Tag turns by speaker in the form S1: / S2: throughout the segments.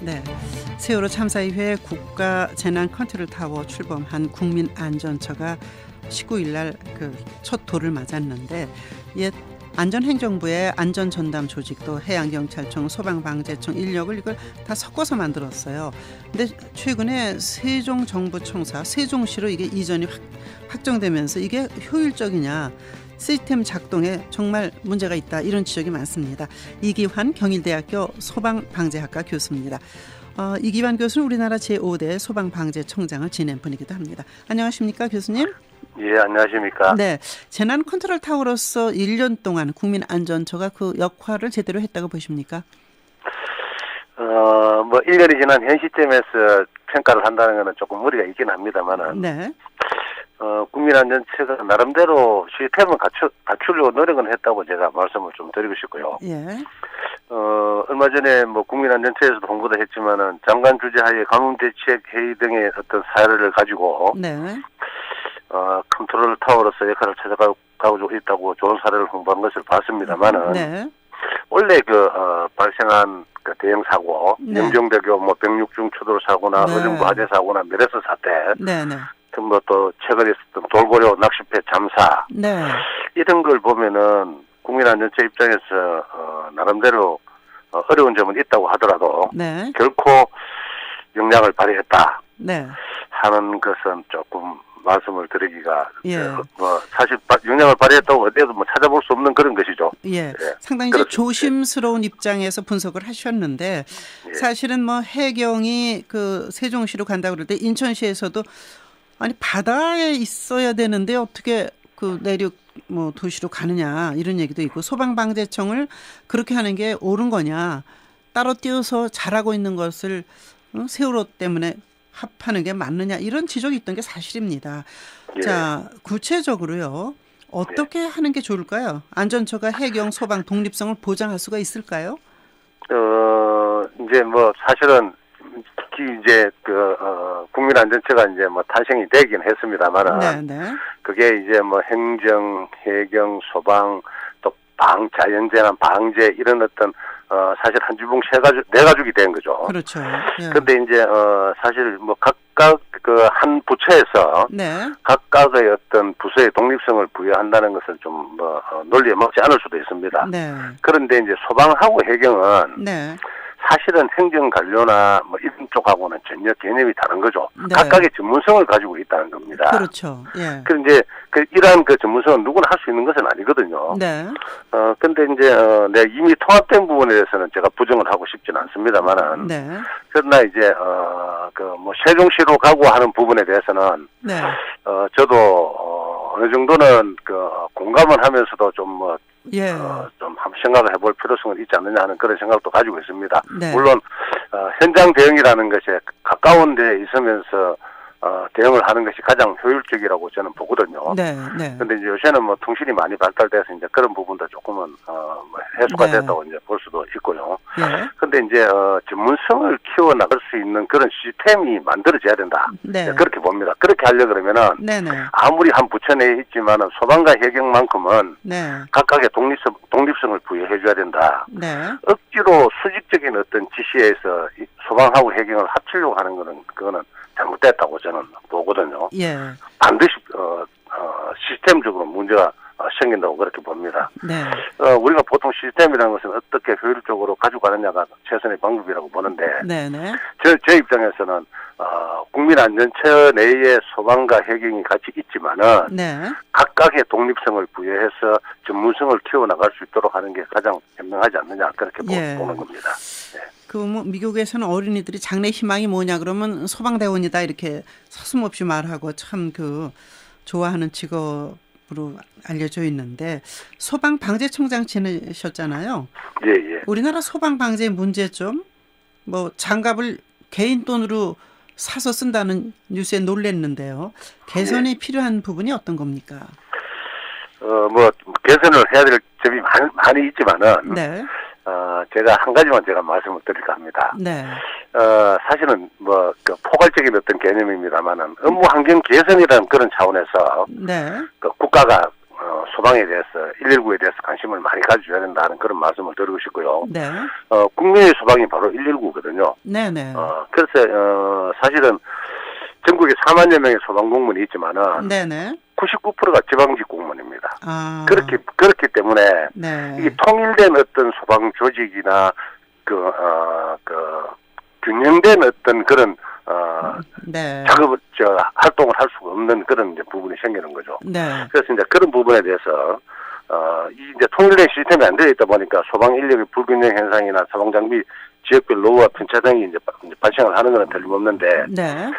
S1: 네, 세월호 참사 이후에 국가재난컨트롤타워 출범한 국민안전처가 19일 날 그 첫 돌을 맞았는데 옛 안전행정부의 안전전담 조직도 해양경찰청, 소방방재청 인력을 이걸 다 섞어서 만들었어요. 근데 최근에 세종정부청사 세종시로 이게 이전이 확정되면서 이게 효율적이냐, 시스템 작동에 정말 문제가 있다, 이런 지적이 많습니다. 이기환 경일대학교 소방방재학과 교수입니다. 이기환 교수는 우리나라 제5대 소방방재청장을 지낸 분이기도 합니다. 안녕하십니까, 교수님?
S2: 예, 안녕하십니까?
S1: 네, 재난 컨트롤 타워로서 1년 동안 국민안전처가 그 역할을 제대로 했다고 보십니까?
S2: 뭐 1년이 지난 현 시점에서 평가를 한다는 것은 조금 무리가 있긴 합니다만은.
S1: 네.
S2: 국민안전처가 나름대로 시스템을 갖추려고 노력은 했다고 제가 말씀을 좀 드리고 싶고요.
S1: 예.
S2: 얼마 전에 뭐 국민안전처에서도 홍보도 했지만은 장관 주재하에 가뭄대책회의 등의 어떤 사례를 가지고.
S1: 네.
S2: 컨트롤 타워로서 역할을 찾아가고 있다고 좋은 사례를 홍보한 것을 봤습니다만은.
S1: 네.
S2: 원래 발생한 그 대형 사고,
S1: 네.
S2: 영종대교 뭐 106중 추돌 사고나
S1: 네.
S2: 의정부 화재 사고나 메르스 사태,
S1: 네.
S2: 뭐 또 최근에 있었던 돌고래 낚시배 참사,
S1: 네.
S2: 이런 걸 보면은 국민안전처 입장에서 나름대로 어려운 점은 있다고 하더라도
S1: 네.
S2: 결코 역량을 발휘했다
S1: 네.
S2: 하는 것은 조금 말씀을 드리기가
S1: 예.
S2: 뭐 사실 역량을 발휘했다고 어디에도 뭐 찾아볼 수 없는 그런 것이죠.
S1: 예.
S2: 예.
S1: 상당히 이제
S2: 그렇습니다.
S1: 조심스러운 입장에서 분석을 하셨는데
S2: 예.
S1: 사실은 뭐 해경이 그 세종시로 간다고 그럴 때 인천시에서도 아니 바다에 있어야 되는데 어떻게 그 내륙 뭐 도시로 가느냐, 이런 얘기도 있고, 소방방재청을 그렇게 하는 게 옳은 거냐, 따로 띄어서 잘하고 있는 것을 세월호 때문에 합하는 게 맞느냐, 이런 지적이 있던 게 사실입니다.
S2: 예.
S1: 자, 구체적으로요, 어떻게 하는 게 좋을까요? 안전처가 해경, 소방 독립성을 보장할 수가 있을까요?
S2: 이제 뭐 사실은 특히 이제 국민안전처가 이제 뭐 탄생이 되긴 했습니다만은.
S1: 네.
S2: 그게 이제 뭐 행정, 해경, 소방, 또 자연재난 방제, 이런 어떤 사실 한 주봉 네 가족이 된 거죠.
S1: 그렇죠. 예.
S2: 근데 이제 사실 뭐 각각 그 한 부처에서
S1: 네.
S2: 각각의 어떤 부서의 독립성을 부여한다는 것은 좀 뭐 논리에 맞지 않을 수도 있습니다.
S1: 네.
S2: 그런데 이제 소방하고 해경은
S1: 네.
S2: 사실은 행정 관료나 뭐 이런 쪽하고는 전혀 개념이 다른 거죠.
S1: 네.
S2: 각각의 전문성을 가지고 있다는 겁니다.
S1: 그렇죠. 예.
S2: 이제 이러한 전문성은 누구나 할 수 있는 것은 아니거든요.
S1: 네.
S2: 근데 이제 내가 이미 통합된 부분에 대해서는 제가 부정을 하고 싶지는 않습니다만은.
S1: 네.
S2: 그러나 이제 뭐 세종시로 가고 하는 부분에 대해서는
S1: 네.
S2: 저도 어느 정도는 공감을 하면서도 좀
S1: 예.
S2: 좀 한번 생각을 해볼 필요성은 있지 않느냐 하는 그런 생각도 가지고 있습니다.
S1: 네.
S2: 물론 현장 대응이라는 것이 가까운 데에 있으면서 대응을 하는 것이 가장 효율적이라고 저는 보거든요.
S1: 네. 네.
S2: 근데 이제 요새는 뭐 통신이 많이 발달돼서 이제 그런 부분도 조금은 뭐 해소가
S1: 네.
S2: 됐다고 이제 볼 수도 있고요.
S1: 예.
S2: 근데 이제 전문성을 키워 나갈 수 있는 그런 시스템이 만들어져야 된다.
S1: 네.
S2: 그렇게 봅니다. 그렇게 하려 그러면은
S1: 네네.
S2: 아무리 한 부처 내에 있지만은 소방과 해경만큼은
S1: 네.
S2: 각각의 독립성을 부여해 줘야 된다.
S1: 네.
S2: 억지로 수직적인 어떤 지시에서 이 소방하고 해경을 합치려고 하는 그거는 잘못됐다고 저는 보거든요.
S1: 예.
S2: 반드시 시스템적으로 문제가 생긴다고 그렇게 봅니다.
S1: 네.
S2: 우리가 보통 시스템이라는 것은 어떻게 효율적으로 가져가느냐가 최선의 방법이라고 보는데,
S1: 네네.
S2: 제 입장에서는 국민안전처 내에 소방과 해경이 같이 있지만은
S1: 네.
S2: 각각의 독립성을 부여해서 전문성을 키워나갈 수 있도록 하는 게 가장 현명하지 않느냐, 그렇게
S1: 예.
S2: 보는 겁니다. 네.
S1: 뭐 미국에서는 어린이들이 장래 희망이 뭐냐 그러면 소방대원이다, 이렇게 서슴없이 말하고 참 좋아하는 직업으로 알려져 있는데, 소방방재청장 지내셨잖아요.
S2: 예.
S1: 우리나라 소방방재 문제점, 뭐 장갑을 개인 돈으로 사서 쓴다는 뉴스에 놀랐는데요. 개선이 필요한 부분이 어떤 겁니까?
S2: 뭐 개선을 해야 될 점이 많이 있지만은.
S1: 네.
S2: 제가 한 가지만 말씀을 드릴까 합니다.
S1: 네.
S2: 사실은 포괄적인 어떤 개념입니다만은 업무 환경 개선이라는 그런 차원에서
S1: 네.
S2: 국가가 소방에 대해서 119에 대해서 관심을 많이 가져줘야 된다는 그런 말씀을 드리고 싶고요.
S1: 네.
S2: 국민의 소방이 바로 119거든요.
S1: 네네.
S2: 그래서 사실은 전국에 4만여 명의 소방 공무원이 있지만은
S1: 네네.
S2: 99%가 지방직 공무원입니다.
S1: 아.
S2: 그렇기 때문에
S1: 네.
S2: 이 통일된 어떤 소방 조직이나 균형된 어떤 그런
S1: 네.
S2: 활동을 할 수가 없는 그런 이제 부분이 생기는 거죠.
S1: 네.
S2: 그래서 이제 그런 부분에 대해서 이제 통일된 시스템이 안 되어 있다 보니까 소방 인력의 불균형 현상이나 소방 장비 지역별 노후와 편차 등이 이제 발생을 하는 건 틀림없는데
S1: 네.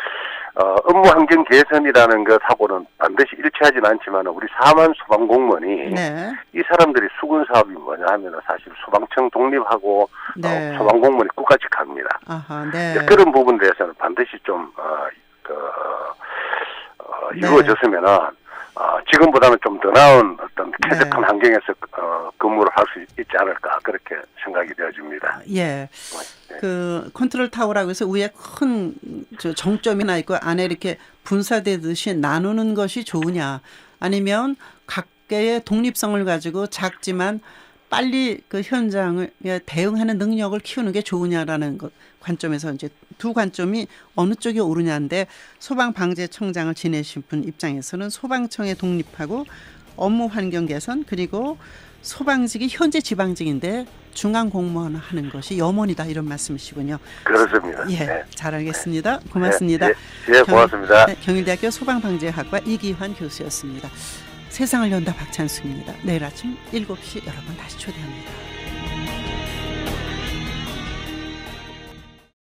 S2: 업무 환경 개선이라는 것하고는 반드시 일치하지는 않지만 우리 4만 소방 공무원이
S1: 네.
S2: 이 사람들이 수군 사업이 뭐냐 하면은 사실 소방청 독립하고
S1: 네.
S2: 소방 공무원이 국가직합니다.
S1: 아하. 네.
S2: 그런 부분에 대해서는 반드시 좀 이루어졌으면은 지금보다는 좀 더 나은 어떤 쾌적한
S1: 네.
S2: 환경에서 근무를 할 수 있지 않을까 그렇게 생각이 되어집니다.
S1: 예.
S2: 네.
S1: 그 컨트롤 타워라고 해서 위에 큰 정점이나 있고 안에 이렇게 분사되듯이 나누는 것이 좋으냐, 아니면 각계의 독립성을 가지고 작지만 빨리 그 현장을 대응하는 능력을 키우는 게 좋으냐라는 것 관점에서 이제 두 관점이 어느 쪽이 옳으냐인데, 소방방재청장을 지내신 분 입장에서는 소방청에 독립하고 업무 환경 개선, 그리고 소방직이 현재 지방직인데 중앙 공무원 하는 것이 염원이다, 이런 말씀이시군요.
S2: 그렇습니다.
S1: 예,
S2: 네.
S1: 잘 알겠습니다. 고맙습니다.
S2: 예, 고맙습니다.
S1: 경일대학교 소방방재학과 이기환 교수였습니다. 세상을 연다 박찬수입니다. 내일 아침 7시 여러분 다시 초대합니다.